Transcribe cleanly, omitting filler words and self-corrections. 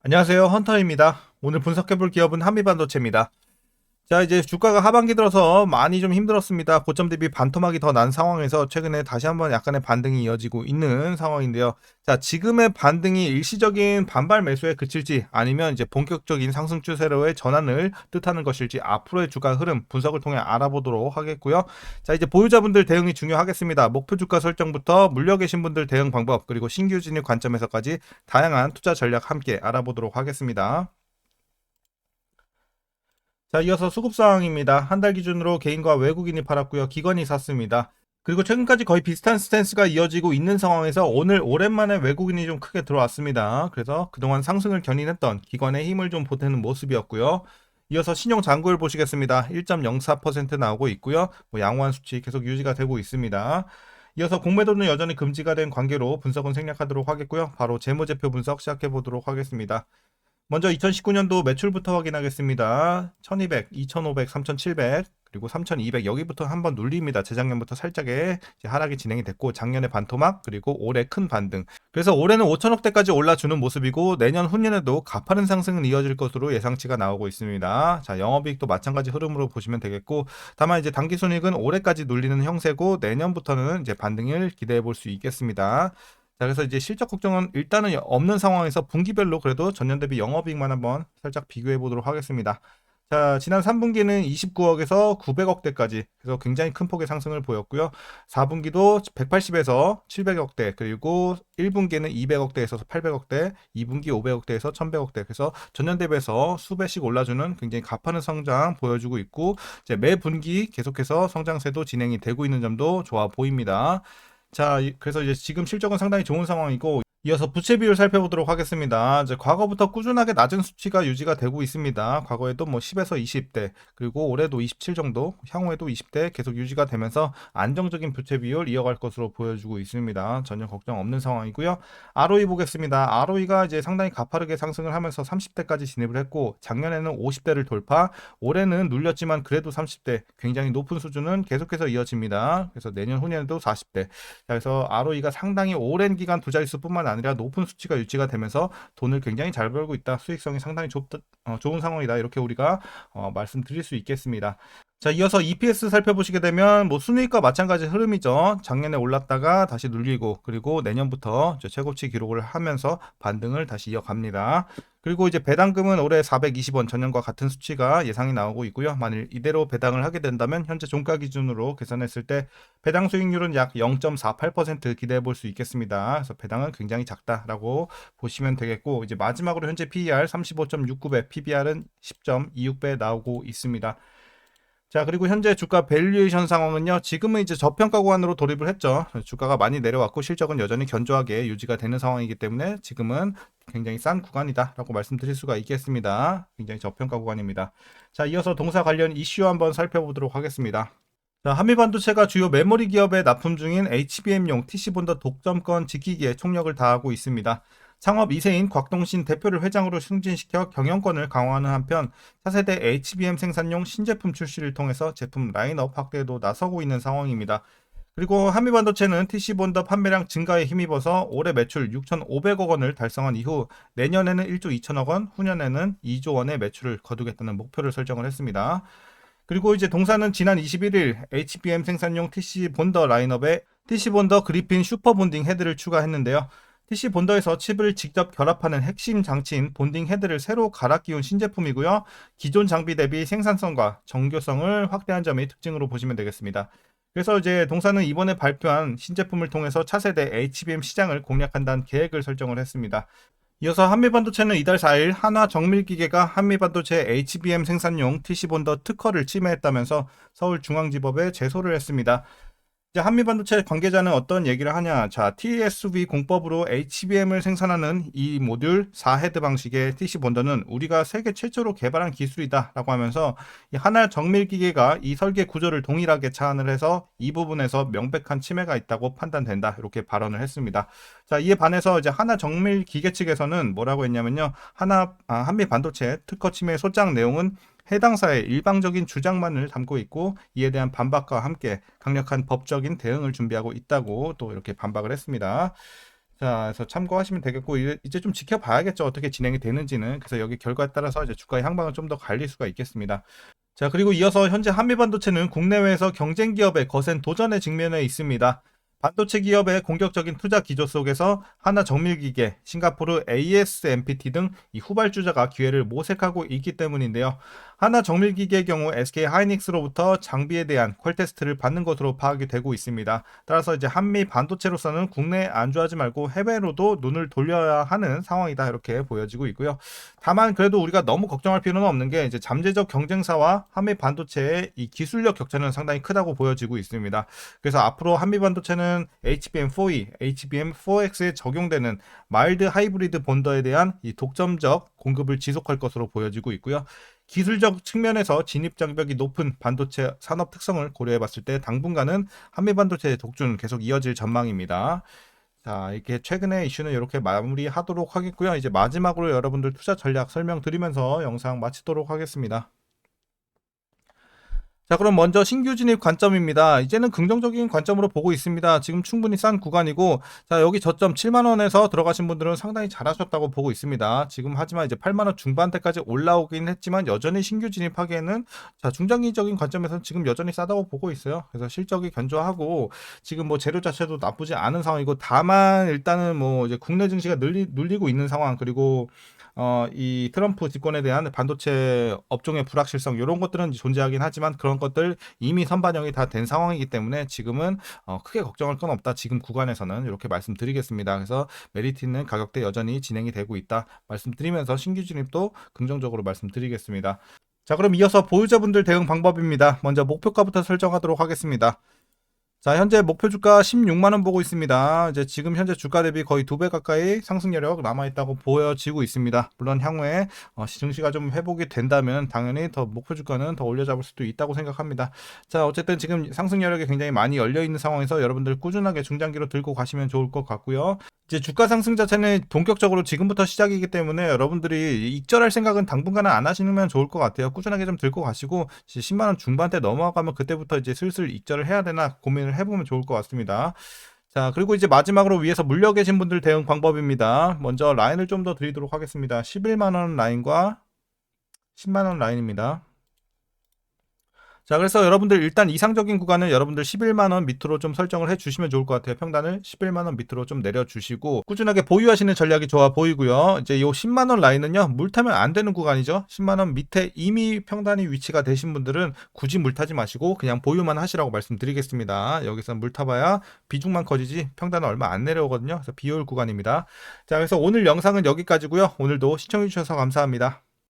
안녕하세요. 헌터입니다. 오늘 분석해볼 기업은 한미반도체입니다. 자, 이제 주가가 하반기 들어서 많이 좀 힘들었습니다. 고점 대비 반토막이 더 난 상황에서 최근에 다시 한번 약간의 반등이 이어지고 있는 상황인데요. 자, 지금의 반등이 일시적인 반발 매수에 그칠지 아니면 이제 본격적인 상승 추세로의 전환을 뜻하는 것일지 앞으로의 주가 흐름 분석을 통해 알아보도록 하겠고요. 자, 이제 보유자분들 대응이 중요하겠습니다. 목표 주가 설정부터 물려 계신 분들 대응 방법 그리고 신규 진입 관점에서까지 다양한 투자 전략 함께 알아보도록 하겠습니다. 자, 이어서 수급 상황입니다. 한 달 기준으로 개인과 외국인이 팔았고요. 기관이 샀습니다. 그리고 최근까지 거의 비슷한 스탠스가 이어지고 있는 상황에서 오늘 오랜만에 외국인이 좀 크게 들어왔습니다. 그래서 그동안 상승을 견인했던 기관의 힘을 좀 보태는 모습이었고요. 이어서 신용 잔고를 보시겠습니다. 1.04% 나오고 있고요. 양호한 수치 계속 유지가 되고 있습니다. 이어서 공매도는 여전히 금지가 된 관계로 분석은 생략하도록 하겠고요. 바로 재무제표 분석 시작해 보도록 하겠습니다. 먼저 2019년도 매출부터 확인하겠습니다. 1200, 2500, 3700 그리고 3200 여기부터 한번 눌립니다. 재작년부터 살짝의 하락이 진행이 됐고 작년에 반토막 그리고 올해 큰 반등. 그래서 올해는 5천억대까지 올라주는 모습이고 내년 후년에도 가파른 상승은 이어질 것으로 예상치가 나오고 있습니다. 자, 영업이익도 마찬가지 흐름으로 보시면 되겠고 다만 이제 당기순이익은 올해까지 눌리는 형세고 내년부터는 이제 반등을 기대해 볼 수 있겠습니다. 자, 그래서 이제 실적 걱정은 일단은 없는 상황에서 분기별로 그래도 전년 대비 영업이익만 한번 살짝 비교해 보도록 하겠습니다. 자, 지난 3분기는 29억에서 900억대까지 그래서 굉장히 큰 폭의 상승을 보였고요. 4분기도 180에서 700억대 그리고 1분기는 200억대에서 800억대 2분기 500억대에서 1100억대 그래서 전년 대비해서 수배씩 올라주는 굉장히 가파른 성장 보여주고 있고 이제 매 분기 계속해서 성장세도 진행이 되고 있는 점도 좋아 보입니다. 자, 그래서 이제 지금 실적은 상당히 좋은 상황이고 이어서 부채 비율 살펴보도록 하겠습니다. 이제 과거부터 꾸준하게 낮은 수치가 유지가 되고 있습니다. 과거에도 뭐 10에서 20대, 그리고 올해도 27 정도, 향후에도 20대 계속 유지가 되면서 안정적인 부채 비율 이어갈 것으로 보여주고 있습니다. 전혀 걱정 없는 상황이고요. ROE 보겠습니다. ROE가 이제 상당히 가파르게 상승을 하면서 30대까지 진입을 했고 작년에는 50대를 돌파, 올해는 눌렸지만 그래도 30대 굉장히 높은 수준은 계속해서 이어집니다. 그래서 내년 후년에도 40대. 그래서 ROE가 상당히 오랜 기간 두 자릿수뿐만 아니라 높은 수치가 유지가 되면서 돈을 굉장히 잘 벌고 있다. 수익성이 상당히 좋은 상황이다. 이렇게 우리가 말씀드릴 수 있겠습니다. 자, 이어서 EPS 살펴보시게 되면 뭐 순이익과 마찬가지 흐름이죠. 작년에 올랐다가 다시 눌리고 그리고 내년부터 최고치 기록을 하면서 반등을 다시 이어갑니다. 그리고 이제 배당금은 올해 420원 전년과 같은 수치가 예상이 나오고 있고요. 만일 이대로 배당을 하게 된다면 현재 종가 기준으로 계산했을 때 배당 수익률은 약 0.48% 기대해 볼 수 있겠습니다. 그래서 배당은 굉장히 작다라고 보시면 되겠고 이제 마지막으로 현재 PER 35.69배, PBR은 10.26배 나오고 있습니다. 자, 그리고 현재 주가 밸류에이션 상황은요. 지금은 이제 저평가 구간으로 돌입을 했죠. 주가가 많이 내려왔고 실적은 여전히 견조하게 유지가 되는 상황이기 때문에 지금은 굉장히 싼 구간이다라고 말씀드릴 수가 있겠습니다. 굉장히 저평가 구간입니다. 자, 이어서 동사 관련 이슈 한번 살펴보도록 하겠습니다. 자, 한미반도체가 주요 메모리 기업에 납품 중인 HBM용 TC본더 독점권 지키기에 총력을 다하고 있습니다. 창업 2세인 곽동신 대표를 회장으로 승진시켜 경영권을 강화하는 한편 차세대 HBM 생산용 신제품 출시를 통해서 제품 라인업 확대에도 나서고 있는 상황입니다. 그리고 한미반도체는 TC본더 판매량 증가에 힘입어서 올해 매출 6,500억 원을 달성한 이후 내년에는 1조 2천억 원, 후년에는 2조 원의 매출을 거두겠다는 목표를 설정을 했습니다. 그리고 이제 동사는 지난 21일 HBM 생산용 TC 본더 라인업에 TC 본더 그리핀 슈퍼 본딩 헤드를 추가했는데요. TC 본더에서 칩을 직접 결합하는 핵심 장치인 본딩 헤드를 새로 갈아 끼운 신제품이고요. 기존 장비 대비 생산성과 정교성을 확대한 점이 특징으로 보시면 되겠습니다. 그래서 이제 동사는 이번에 발표한 신제품을 통해서 차세대 HBM 시장을 공략한다는 계획을 설정을 했습니다. 이어서 한미반도체는 이달 4일 한화정밀기계가 한미반도체 HBM 생산용 TC본더 특허를 침해했다면서 서울중앙지법에 제소를 했습니다. 이제 한미반도체 관계자는 어떤 얘기를 하냐. 자, TSV 공법으로 HBM을 생산하는 이 모듈 4헤드 방식의 TC 본더는 우리가 세계 최초로 개발한 기술이다 라고 하면서 이 하나 정밀기계가 이 설계 구조를 동일하게 차안을 해서 이 부분에서 명백한 침해가 있다고 판단된다 이렇게 발언을 했습니다. 자, 이에 반해서 이제 하나 정밀기계 측에서는 뭐라고 했냐면요. 한미반도체 특허 침해 소장 내용은 해당사의 일방적인 주장만을 담고 있고 이에 대한 반박과 함께 강력한 법적인 대응을 준비하고 있다고 또 이렇게 반박을 했습니다. 자, 그래서 참고하시면 되겠고, 이제 좀 지켜봐야겠죠. 어떻게 진행이 되는지는. 그래서 여기 결과에 따라서 이제 주가의 향방은 좀 더 갈릴 수가 있겠습니다. 자, 그리고 이어서 현재 한미반도체는 국내외에서 경쟁 기업의 거센 도전에 직면해 있습니다. 반도체 기업의 공격적인 투자 기조 속에서 하나정밀기계, 싱가포르 ASMPT 등 이 후발주자가 기회를 모색하고 있기 때문인데요. 하나정밀기계의 경우 SK 하이닉스로부터 장비에 대한 퀄 테스트를 받는 것으로 파악이 되고 있습니다. 따라서 이제 한미 반도체로서는 국내에 안주하지 말고 해외로도 눈을 돌려야 하는 상황이다, 이렇게 보여지고 있고요. 다만 그래도 우리가 너무 걱정할 필요는 없는 게 이제 잠재적 경쟁사와 한미 반도체의 이 기술력 격차는 상당히 크다고 보여지고 있습니다. 그래서 앞으로 한미 반도체는 HBM4E, HBM4X에 적용되는 마일드 하이브리드 본더에 대한 이 독점적 공급을 지속할 것으로 보여지고 있고요. 기술적 측면에서 진입 장벽이 높은 반도체 산업 특성을 고려해 봤을 때 당분간은 한미 반도체의 독주는 계속 이어질 전망입니다. 자, 이렇게 최근의 이슈는 이렇게 마무리하도록 하겠고요. 이제 마지막으로 여러분들 투자 전략 설명드리면서 영상 마치도록 하겠습니다. 자, 그럼 먼저 신규 진입 관점입니다. 이제는 긍정적인 관점으로 보고 있습니다. 지금 충분히 싼 구간이고, 자, 여기 저점 7만원에서 들어가신 분들은 상당히 잘하셨다고 보고 있습니다. 지금 하지만 이제 8만원 중반대까지 올라오긴 했지만 여전히 신규 진입하기에는, 자, 중장기적인 관점에서는 지금 여전히 싸다고 보고 있어요. 그래서 실적이 견조하고 지금 뭐 재료 자체도 나쁘지 않은 상황이고, 다만 일단은 뭐 이제 국내 증시가 눌리고 있는 상황, 그리고 이 트럼프 집권에 대한 반도체 업종의 불확실성, 이런 것들은 존재하긴 하지만 그런 것들 이미 선반영이 다 된 상황이기 때문에 지금은 크게 걱정할 건 없다. 지금 구간에서는 이렇게 말씀드리겠습니다. 그래서 메리트 있는 가격대 여전히 진행이 되고 있다 말씀드리면서 신규 진입도 긍정적으로 말씀드리겠습니다. 자, 그럼 이어서 보유자분들 대응 방법입니다. 먼저 목표가부터 설정하도록 하겠습니다. 자, 현재 목표 주가 16만원 보고 있습니다. 이제 지금 현재 주가 대비 거의 2배 가까이 상승 여력 남아있다고 보여지고 있습니다. 물론 향후에 증시가 좀 회복이 된다면 당연히 더 목표 주가는 더 올려잡을 수도 있다고 생각합니다. 자, 어쨌든 지금 상승 여력이 굉장히 많이 열려있는 상황에서 여러분들 꾸준하게 중장기로 들고 가시면 좋을 것 같고요. 이제 주가 상승 자체는 본격적으로 지금부터 시작이기 때문에 여러분들이 익절할 생각은 당분간은 안 하시면 좋을 것 같아요. 꾸준하게 좀 들고 가시고 10만원 중반대 넘어가면 그때부터 이제 슬슬 익절을 해야 되나 고민을 해보면 좋을 것 같습니다. 자, 그리고 이제 마지막으로 위에서 물려 계신 분들 대응 방법입니다. 먼저 라인을 좀 더 드리도록 하겠습니다. 11만원 라인과 10만원 라인입니다. 자, 그래서 여러분들 일단 이상적인 구간은 여러분들 11만원 밑으로 좀 설정을 해주시면 좋을 것 같아요. 평단을 11만원 밑으로 좀 내려주시고 꾸준하게 보유하시는 전략이 좋아 보이고요. 이제 요 10만원 라인은요, 물 타면 안 되는 구간이죠. 10만원 밑에 이미 평단이 위치가 되신 분들은 굳이 물 타지 마시고 그냥 보유만 하시라고 말씀드리겠습니다. 여기서 물 타봐야 비중만 커지지 평단은 얼마 안 내려오거든요. 그래서 비효율 구간입니다. 자, 그래서 오늘 영상은 여기까지고요. 오늘도 시청해주셔서 감사합니다.